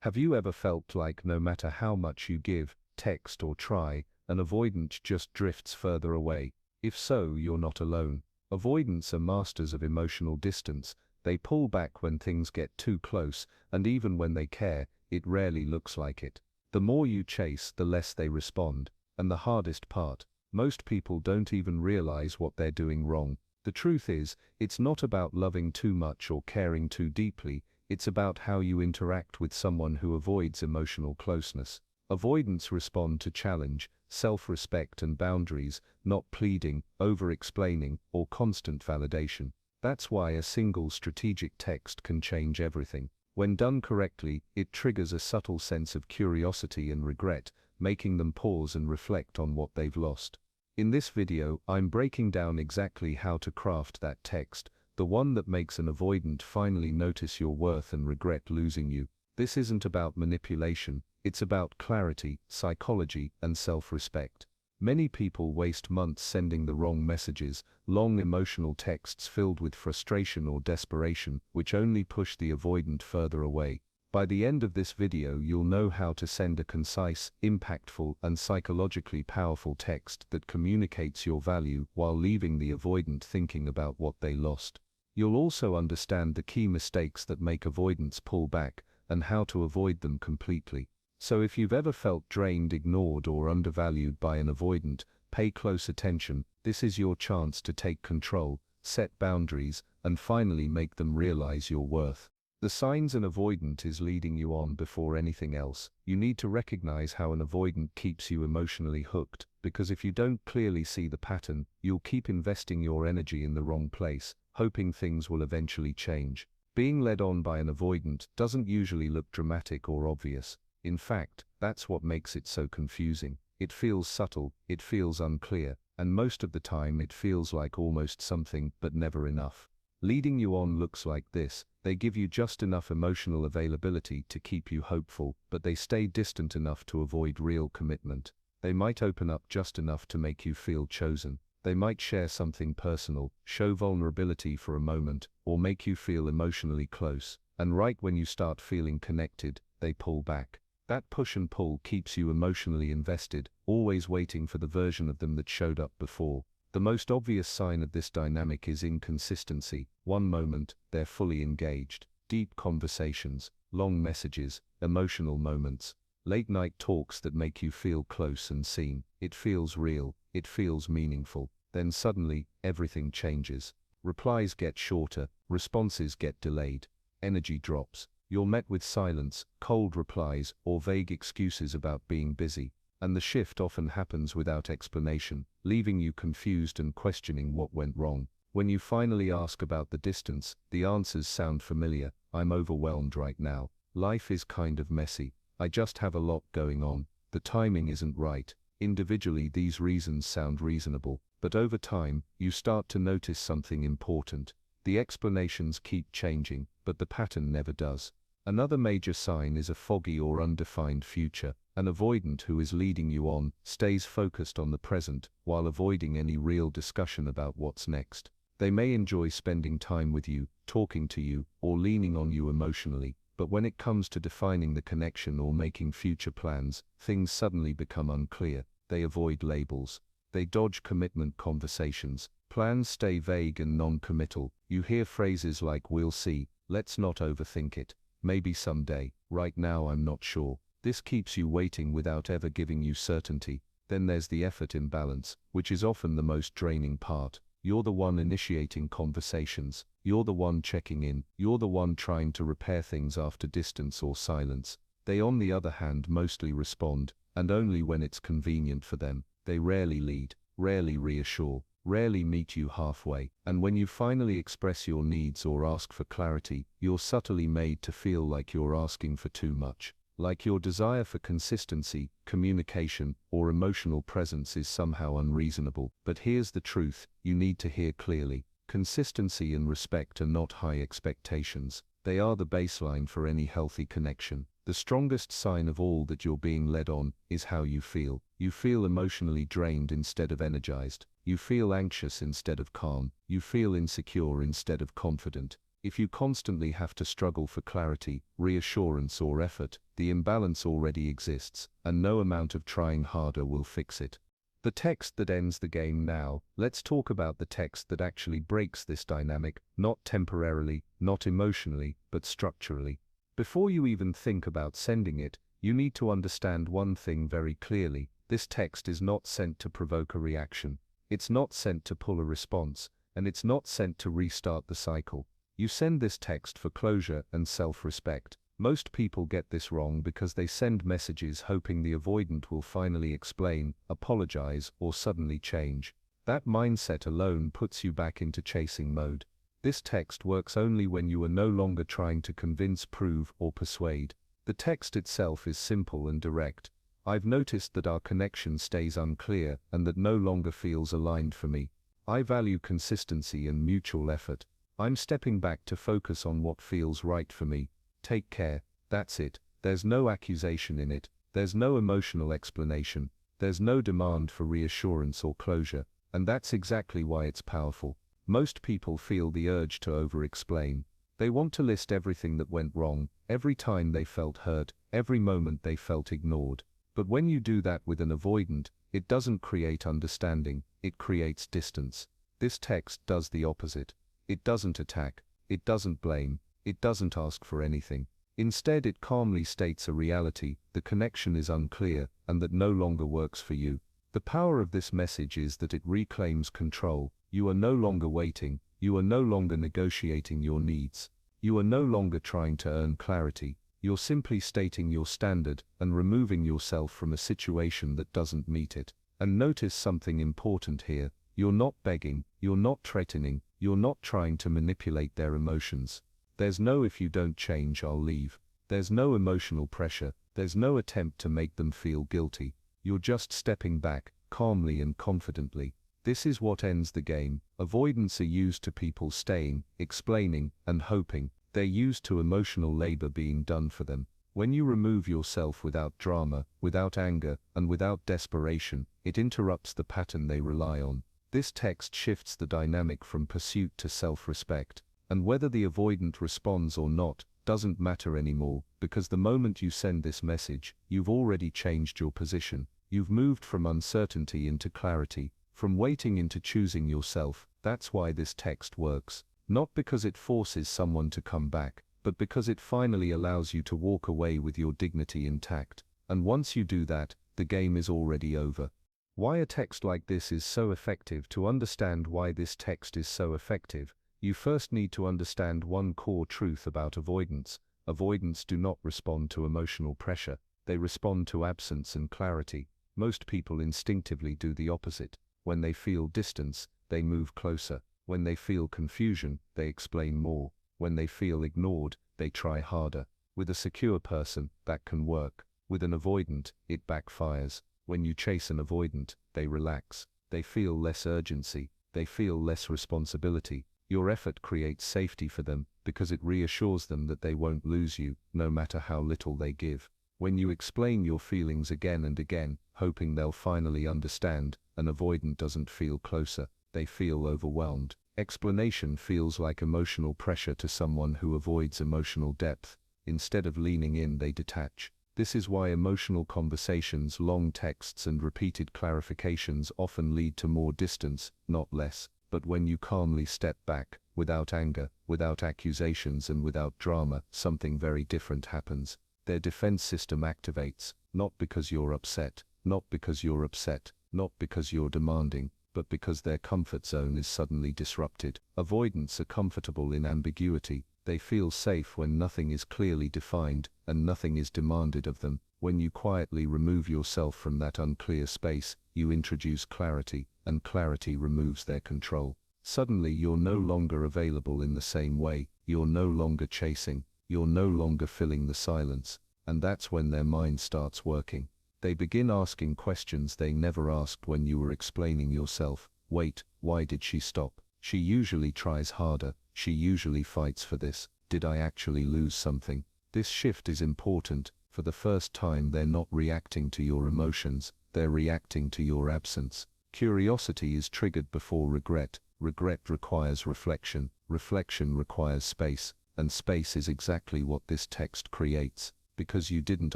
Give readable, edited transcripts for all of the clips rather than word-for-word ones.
Have you ever felt like no matter how much you give, text or try, an avoidant just drifts further away? If so, you're not alone. Avoidants are masters of emotional distance. They pull back when things get too close, and even when they care, it rarely looks like it. The more you chase, the less they respond. And the hardest part, most people don't even realize what they're doing wrong. The truth is, it's not about loving too much or caring too deeply, it's about how you interact with someone who avoids emotional closeness. Avoidants respond to challenge, self-respect and boundaries, not pleading, over-explaining, or constant validation. That's why a single strategic text can change everything. When done correctly, it triggers a subtle sense of curiosity and regret, making them pause and reflect on what they've lost. In this video, I'm breaking down exactly how to craft that text, the one that makes an avoidant finally notice your worth and regret losing you. This isn't about manipulation, it's about clarity, psychology, and self-respect. Many people waste months sending the wrong messages, long emotional texts filled with frustration or desperation, which only push the avoidant further away. By the end of this video, you'll know how to send a concise, impactful, and psychologically powerful text that communicates your value while leaving the avoidant thinking about what they lost. You'll also understand the key mistakes that make avoidants pull back, and how to avoid them completely. So if you've ever felt drained, ignored, or undervalued by an avoidant, pay close attention. This is your chance to take control, set boundaries, and finally make them realize your worth. The signs an avoidant is leading you on before anything else. You need to recognize how an avoidant keeps you emotionally hooked, because if you don't clearly see the pattern, you'll keep investing your energy in the wrong place, hoping things will eventually change. Being led on by an avoidant doesn't usually look dramatic or obvious. In fact, that's what makes it so confusing. It feels subtle, it feels unclear, and most of the time it feels like almost something, but never enough. Leading you on looks like this. They give you just enough emotional availability to keep you hopeful, but they stay distant enough to avoid real commitment. They might open up just enough to make you feel chosen. They might share something personal, show vulnerability for a moment, or make you feel emotionally close. And right when you start feeling connected, they pull back. That push and pull keeps you emotionally invested, always waiting for the version of them that showed up before. The most obvious sign of this dynamic is inconsistency. One moment, they're fully engaged. Deep conversations, long messages, emotional moments, late-night talks that make you feel close and seen. It feels real, it feels meaningful. Then suddenly, everything changes. Replies get shorter, responses get delayed, energy drops. You're met with silence, cold replies, or vague excuses about being busy. And the shift often happens without explanation, leaving you confused and questioning what went wrong. When you finally ask about the distance, the answers sound familiar. I'm overwhelmed right now. Life is kind of messy. I just have a lot going on. The timing isn't right. Individually, these reasons sound reasonable, but over time, you start to notice something important. The explanations keep changing, but the pattern never does. Another major sign is a foggy or undefined future. An avoidant who is leading you on stays focused on the present while avoiding any real discussion about what's next. They may enjoy spending time with you, talking to you, or leaning on you emotionally, but when it comes to defining the connection or making future plans, things suddenly become unclear. They avoid labels. They dodge commitment conversations. Plans stay vague and non-committal. You hear phrases like "we'll see," "let's not overthink it," "maybe someday," "right now I'm not sure." This keeps you waiting without ever giving you certainty. Then there's the effort imbalance, which is often the most draining part. You're the one initiating conversations. You're the one checking in. You're the one trying to repair things after distance or silence. They, on the other hand, mostly respond, and only when it's convenient for them. They rarely lead, rarely reassure, rarely meet you halfway. And when you finally express your needs or ask for clarity, you're subtly made to feel like you're asking for too much. Like your desire for consistency, communication, or emotional presence is somehow unreasonable. But here's the truth, you need to hear clearly. Consistency and respect are not high expectations. They are the baseline for any healthy connection. The strongest sign of all that you're being led on is how you feel. You feel emotionally drained instead of energized. You feel anxious instead of calm. You feel insecure instead of confident. If you constantly have to struggle for clarity, reassurance or effort, the imbalance already exists, and no amount of trying harder will fix it. The text that ends the game now. Let's talk about the text that actually breaks this dynamic, not temporarily, not emotionally, but structurally. Before you even think about sending it, you need to understand one thing very clearly. This text is not sent to provoke a reaction. It's not sent to pull a response, and it's not sent to restart the cycle. You send this text for closure and self-respect. Most people get this wrong because they send messages hoping the avoidant will finally explain, apologize, or suddenly change. That mindset alone puts you back into chasing mode. This text works only when you are no longer trying to convince, prove, or persuade. The text itself is simple and direct. I've noticed that our connection stays unclear and that no longer feels aligned for me. I value consistency and mutual effort. I'm stepping back to focus on what feels right for me. Take care. That's it. There's no accusation in it. There's no emotional explanation. There's no demand for reassurance or closure. And that's exactly why it's powerful. Most people feel the urge to over-explain. They want to list everything that went wrong, every time they felt hurt, every moment they felt ignored. But when you do that with an avoidant, it doesn't create understanding, it creates distance. This text does the opposite. It doesn't attack, it doesn't blame, it doesn't ask for anything. Instead, it calmly states a reality: the connection is unclear, and that no longer works for you. The power of this message is that it reclaims control. You are no longer waiting, you are no longer negotiating your needs. You are no longer trying to earn clarity. You're simply stating your standard and removing yourself from a situation that doesn't meet it. And notice something important here. You're not begging, you're not threatening, you're not trying to manipulate their emotions. There's no "if you don't change, I'll leave." There's no emotional pressure, there's no attempt to make them feel guilty. You're just stepping back, calmly and confidently. This is what ends the game. Avoidants are used to people staying, explaining, and hoping. They're used to emotional labor being done for them. When you remove yourself without drama, without anger, and without desperation, it interrupts the pattern they rely on. This text shifts the dynamic from pursuit to self-respect. And whether the avoidant responds or not doesn't matter anymore, because the moment you send this message, you've already changed your position. You've moved from uncertainty into clarity, from waiting into choosing yourself. That's why this text works. Not because it forces someone to come back, but because it finally allows you to walk away with your dignity intact. And once you do that, the game is already over. Why a text like this is so effective? To understand why this text is so effective, you first need to understand one core truth about avoidance. Avoidants do not respond to emotional pressure. They respond to absence and clarity. Most people instinctively do the opposite. When they feel distance, they move closer. When they feel confusion, they explain more. When they feel ignored, they try harder. With a secure person, that can work. With an avoidant, it backfires. When you chase an avoidant, they relax. They feel less urgency. They feel less responsibility. Your effort creates safety for them because it reassures them that they won't lose you, no matter how little they give. When you explain your feelings again and again, hoping they'll finally understand, an avoidant doesn't feel closer. They feel overwhelmed. Explanation feels like emotional pressure to someone who avoids emotional depth. Instead of leaning in, they detach. This is why emotional conversations, long texts, and repeated clarifications often lead to more distance, not less. But when you calmly step back, without anger, without accusations, and without drama, something very different happens. Their defense system activates, not because you're upset, not because you're upset, not because you're demanding, but because their comfort zone is suddenly disrupted. Avoidants are comfortable in ambiguity. They feel safe when nothing is clearly defined and nothing is demanded of them. When you quietly remove yourself from that unclear space, you introduce clarity, and clarity removes their control. Suddenly you're no longer available in the same way, you're no longer chasing, you're no longer filling the silence, and that's when their mind starts working. They begin asking questions they never asked when you were explaining yourself. Wait, why did she stop? She usually tries harder, she usually fights for this. Did I actually lose something? This shift is important. For the first time, they're not reacting to your emotions, they're reacting to your absence. Curiosity is triggered before regret. Regret requires reflection. Reflection requires space, and space is exactly what this text creates. Because you didn't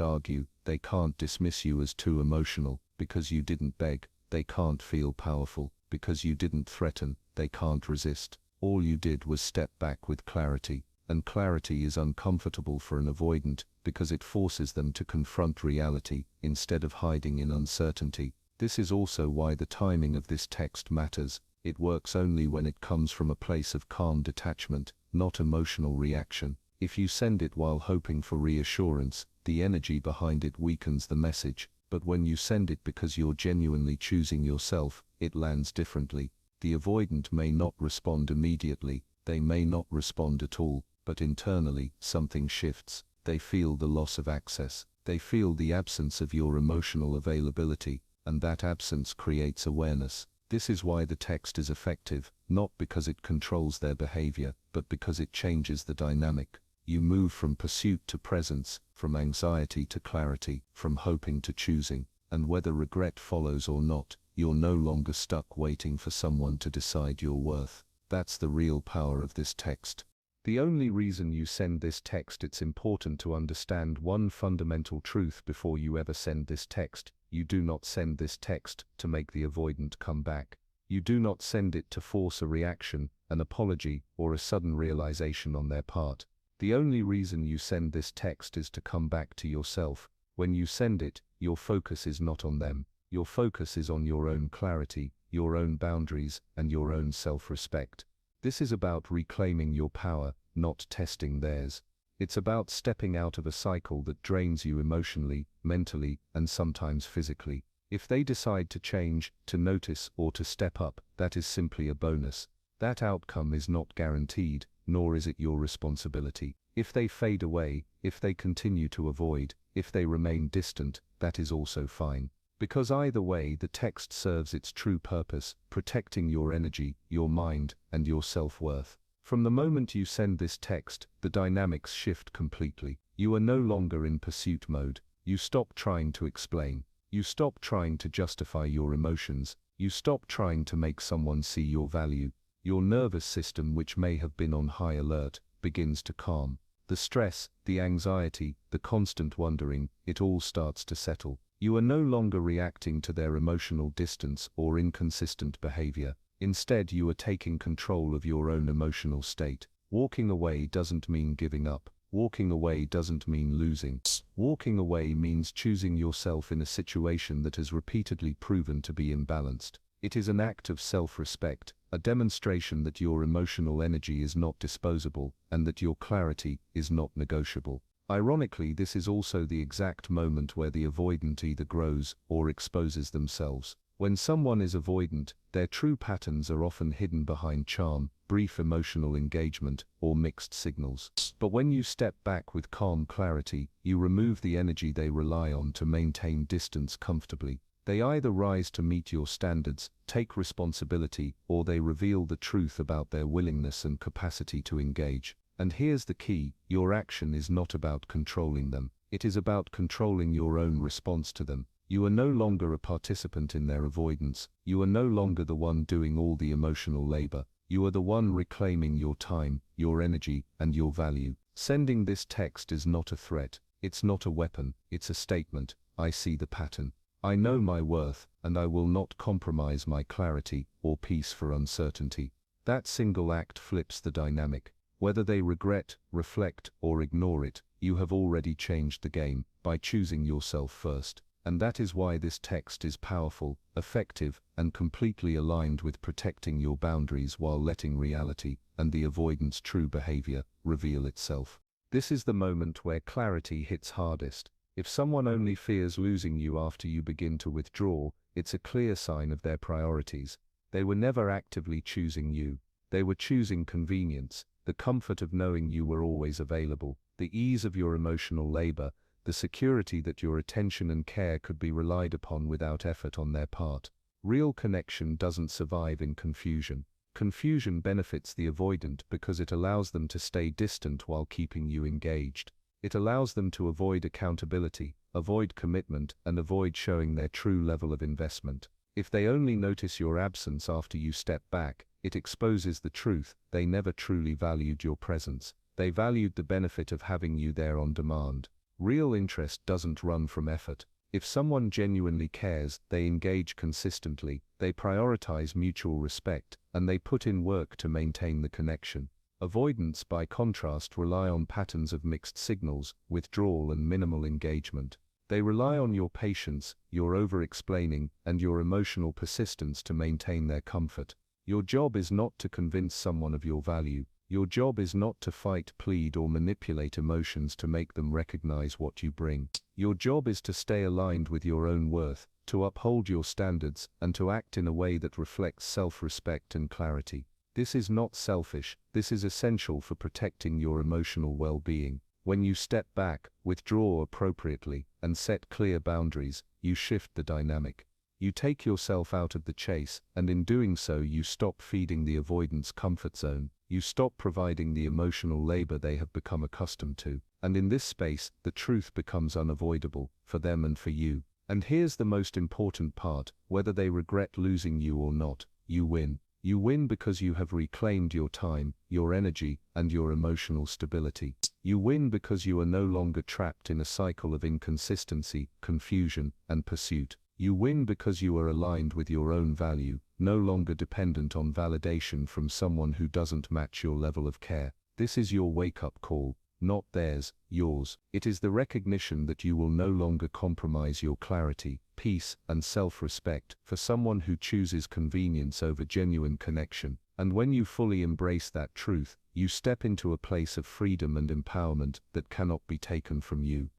argue, they can't dismiss you as too emotional. Because you didn't beg, they can't feel powerful. Because you didn't threaten, they can't resist. All you did was step back with clarity, and clarity is uncomfortable for an avoidant because it forces them to confront reality instead of hiding in uncertainty. This is also why the timing of this text matters. It works only when it comes from a place of calm detachment, not emotional reaction. If you send it while hoping for reassurance, the energy behind it weakens the message. But when you send it because you're genuinely choosing yourself, it lands differently. The avoidant may not respond immediately, they may not respond at all, but internally, something shifts. They feel the loss of access. They feel the absence of your emotional availability, and that absence creates awareness. This is why the text is effective, not because it controls their behavior, but because it changes the dynamic. You move from pursuit to presence, from anxiety to clarity, from hoping to choosing, and whether regret follows or not, you're no longer stuck waiting for someone to decide your worth. That's the real power of this text. The only reason you send this text, it's important to understand one fundamental truth before you ever send this text. You do not send this text to make the avoidant come back. You do not send it to force a reaction, an apology, or a sudden realization on their part. The only reason you send this text is to come back to yourself. When you send it, your focus is not on them. Your focus is on your own clarity, your own boundaries, and your own self-respect. This is about reclaiming your power, not testing theirs. It's about stepping out of a cycle that drains you emotionally, mentally, and sometimes physically. If they decide to change, to notice, or to step up, that is simply a bonus. That outcome is not guaranteed, nor is it your responsibility. If they fade away, if they continue to avoid, if they remain distant, that is also fine. Because either way, the text serves its true purpose, protecting your energy, your mind, and your self-worth. From the moment you send this text, the dynamics shift completely. You are no longer in pursuit mode. You stop trying to explain. You stop trying to justify your emotions. You stop trying to make someone see your value. Your nervous system, which may have been on high alert, begins to calm. The stress, the anxiety, the constant wondering, it all starts to settle. You are no longer reacting to their emotional distance or inconsistent behavior. Instead, you are taking control of your own emotional state. Walking away doesn't mean giving up. Walking away doesn't mean losing. Walking away means choosing yourself in a situation that has repeatedly proven to be imbalanced. It is an act of self-respect, a demonstration that your emotional energy is not disposable, and that your clarity is not negotiable. Ironically, this is also the exact moment where the avoidant either grows or exposes themselves. When someone is avoidant, their true patterns are often hidden behind charm, brief emotional engagement, or mixed signals. But when you step back with calm clarity, you remove the energy they rely on to maintain distance comfortably. They either rise to meet your standards, take responsibility, or they reveal the truth about their willingness and capacity to engage. And here's the key: your action is not about controlling them. It is about controlling your own response to them. You are no longer a participant in their avoidance. You are no longer the one doing all the emotional labor. You are the one reclaiming your time, your energy, and your value. Sending this text is not a threat. It's not a weapon. It's a statement. I see the pattern. I know my worth, and I will not compromise my clarity or peace for uncertainty. That single act flips the dynamic. Whether they regret, reflect, or ignore it, you have already changed the game by choosing yourself first. And that is why this text is powerful, effective, and completely aligned with protecting your boundaries while letting reality, and the avoidant's true behavior, reveal itself. This is the moment where clarity hits hardest. If someone only fears losing you after you begin to withdraw, it's a clear sign of their priorities. They were never actively choosing you. They were choosing convenience, the comfort of knowing you were always available, the ease of your emotional labor, the security that your attention and care could be relied upon without effort on their part. Real connection doesn't survive in confusion. Confusion benefits the avoidant because it allows them to stay distant while keeping you engaged. It allows them to avoid accountability, avoid commitment, and avoid showing their true level of investment. If they only notice your absence after you step back, it exposes the truth: they never truly valued your presence. They valued the benefit of having you there on demand. Real interest doesn't run from effort. If someone genuinely cares, they engage consistently, they prioritize mutual respect, and they put in work to maintain the connection. Avoidants, by contrast, rely on patterns of mixed signals, withdrawal and minimal engagement. They rely on your patience, your over-explaining, and your emotional persistence to maintain their comfort. Your job is not to convince someone of your value. Your job is not to fight, plead, or manipulate emotions to make them recognize what you bring. Your job is to stay aligned with your own worth, to uphold your standards, and to act in a way that reflects self-respect and clarity. This is not selfish, this is essential for protecting your emotional well-being. When you step back, withdraw appropriately, and set clear boundaries, you shift the dynamic. You take yourself out of the chase, and in doing so you stop feeding the avoidance comfort zone. You stop providing the emotional labor they have become accustomed to. And in this space, the truth becomes unavoidable, for them and for you. And here's the most important part: whether they regret losing you or not, you win. You win because you have reclaimed your time, your energy, and your emotional stability. You win because you are no longer trapped in a cycle of inconsistency, confusion, and pursuit. You win because you are aligned with your own value, no longer dependent on validation from someone who doesn't match your level of care. This is your wake-up call, not theirs, yours. It is the recognition that you will no longer compromise your clarity, peace, and self-respect for someone who chooses convenience over genuine connection. And when you fully embrace that truth, you step into a place of freedom and empowerment that cannot be taken from you.